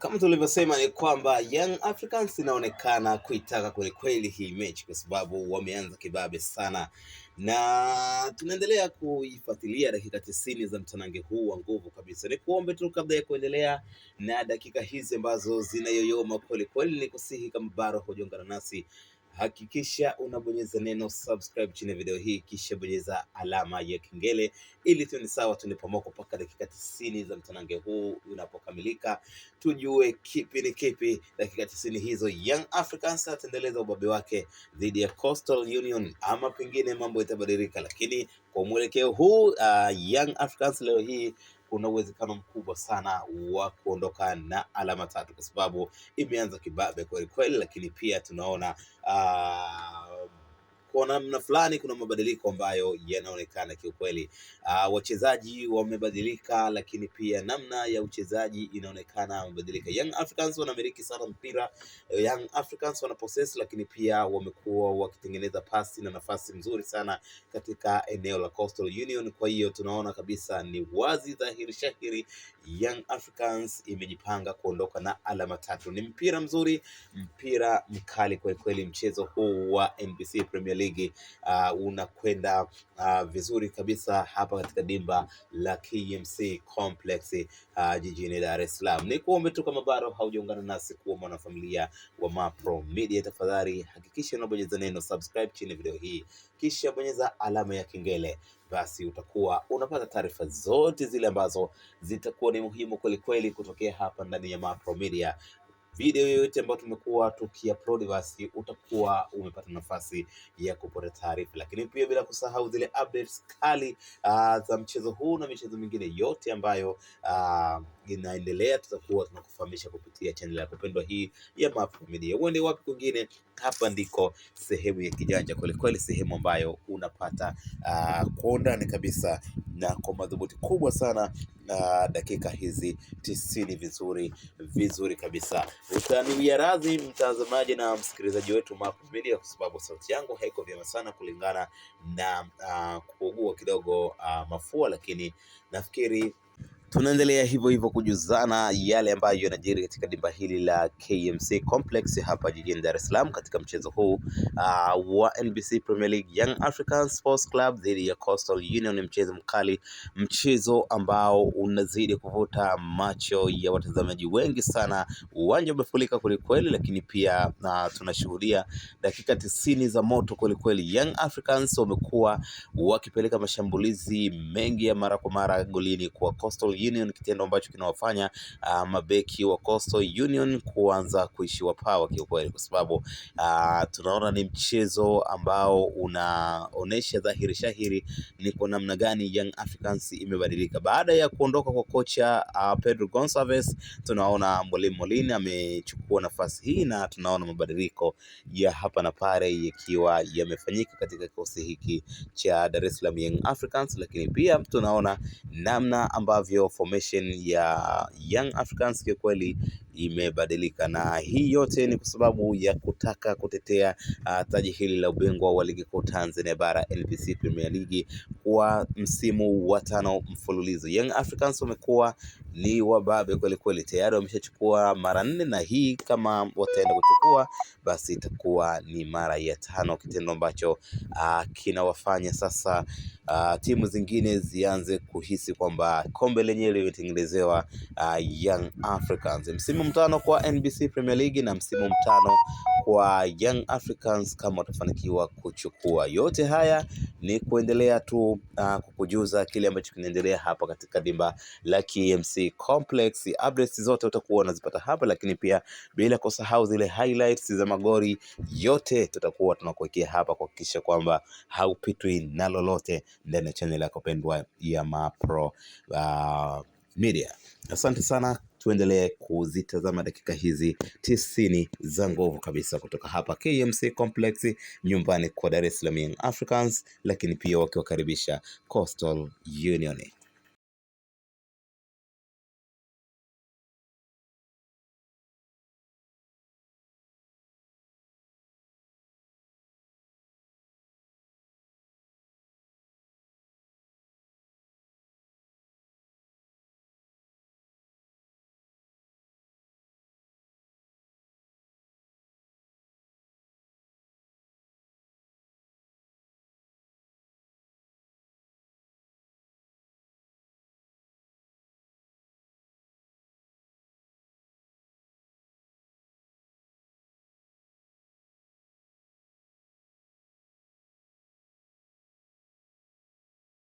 Kama tulivyosema ni kwamba Young Africans inaonekana kuitaka kweli hii mechi kwa sababu wameanza kibabe sana, na tunaendelea kuifuatilia dakika 90 za mtanange huu wa nguvu kabisa. Ni kuombe tu kabla ya kuendelea na dakika hizi ambazo zinayoyoma kweli, ni kusihi kama bado hujaungana nasi, hakikisha unabonyeza neno subscribe chini ya video hii, kisha bonyeza alama ya kengele ili tuwe sawa, tunipomoko mpaka dakika 90 za mtanange huu unapokamilika, tujue kipi ni kipi. Dakika 90 hizo Young Africans ataendeleza ubabe wake dhidi ya Coastal Union ama pengine mambo yatabadilika, lakini kwa mwelekeo huu Young Africans leo hii kuna uwezekano mkubwa sana wa kuondoka na alama tatu kwa sababu imeanza kibabe kweli, lakini pia tunaona kwa namna fulani kuna mabadiliko ambayo yanaonekana kiukweli. Wachezaji wamebadilika, lakini pia namna ya uchezaji inaonekana wamebadilika. Young Africans wanamiliki sana mpira, Young Africans wana possess, lakini pia wamekuwa wakitengeneza pasi na nafasi nzuri sana katika eneo la Coastal Union. Kwa hiyo tunaona kabisa ni wazi dhahiri shahiri Young Africans imejipanga kuondoka na alama tatu. Ni mpira mzuri, mpira mkali kweli. Mchezo huu wa NBC Premier League unakwenda vizuri kabisa hapa katika dimba la KMC Complex jijini Dar es Salaam. Ni kuombe tu kama bado haujaungana nasi kuwa mwanafamilia wa Mapro Media, tafadhali hakikisha unabonyeza neno subscribe chini video hii, kisha bonyeza alama ya kengele, basi utakuwa unapata taarifa zote zile ambazo zitakuwa ni muhimu kweli kutokea hapa ndani ya Mapro Media. Video yoyote ambayo tumekuwa tukiupload, basi utakuwa umepata nafasi ya kupata taarifa, lakini pia bila kusahau zile updates kali za mchezo huu na michezo mingine yote ambayo inaendelea, tutakuwa tunakufahamisha kupitia channel ya kupendwa hii ya Mapro Media. Uende wapi kwingine, hapa ndiko sehemu ya kijanja kweli, sehemu ambayo unapata kwa undani kabisa na kwa madhubuti kubwa sana dakika hizi 90 vizuri kabisa. Utaniwia radhi mtazamaji na msikilizaji wetu Mapro Media, kwa sababu sauti yangu haiko vyema sana kulingana na kuugua kidogo mafua, lakini nafikiri tunaendelea hivyo kujuzana yale ambayo yanajiri katika dimba hili la KMC Complex hapa jijini Dar es Salaam katika mchezo huu wa NBC Premier League, Young African Sports Club dhidi ya Coastal Union. Mchezo mkali, mchezo ambao unazidi kuvuta macho ya watazamaji wengi sana. Uwanja umefurika kweli, lakini pia tunashuhudia dakika 90 za moto kweli. Young Africans wamekuwa wakipeleka mashambulizi mengi ya mara kwa mara golini kwa Coastal Union, kitendo ambacho kinawafanya mabeki wa Coastal Union kuanza kuishiwa power kiukweli, kwa sababu tunaona ni mchezo ambao unaonesha dhahiri shahiri ni kwa namna gani Young Africans imebadilika baada ya kuondoka kwa kocha Pedro Gonçalves. Tunaona Mwalimu Molina amechukua nafasi hii na tunaona mabadiliko ya hapa na pale yakiwa yamefanyika katika kikosi hiki cha Dar es Salaam Young Africans, lakini pia tunaona namna ambavyo formation ya Young Africans kwa kweli imebadilika, na hii yote ni kwa sababu ya kutaka kutetea taji hili la ubingwa wa ligi kuu Tanzania bara NBC Premier League kwa msimu wa 5 mfululizo. Young Africans wamekuwa ni wababe kweli, tayari wameshachukua mara 4, na hii kama wataenda kuchukua basi itakuwa ni mara ya 5, kitendo ambacho kinawafanya sasa timu zingine zianze kuhisi kwamba kombe lenyewe limetengenezewa Young Africans. Msimu 5 kwa NBC Premier League na msimu 5 kwa Young Africans kama watafanikiwa kuchukua. Yote haya ni kuendelea tu kukujuza kile ambacho kinaendelea hapa katika dimba la KMC Complex. Updates zote utakuwa unazipata hapa, lakini pia bila kusahau zile highlights za magori yote tutakuwa tunakuwekea hapa kuhakikisha kwamba haupitwi na lolote ndani ya channel yako pendwa ya Mapro Media. Asante sana, tuendelee kuzitazama dakika hizi 90 za nguvu kabisa kutoka hapa KMC Complex, nyumbani kwa Dar es Salaam Young Africans, lakini pia wakiwakaribisha Coastal Union.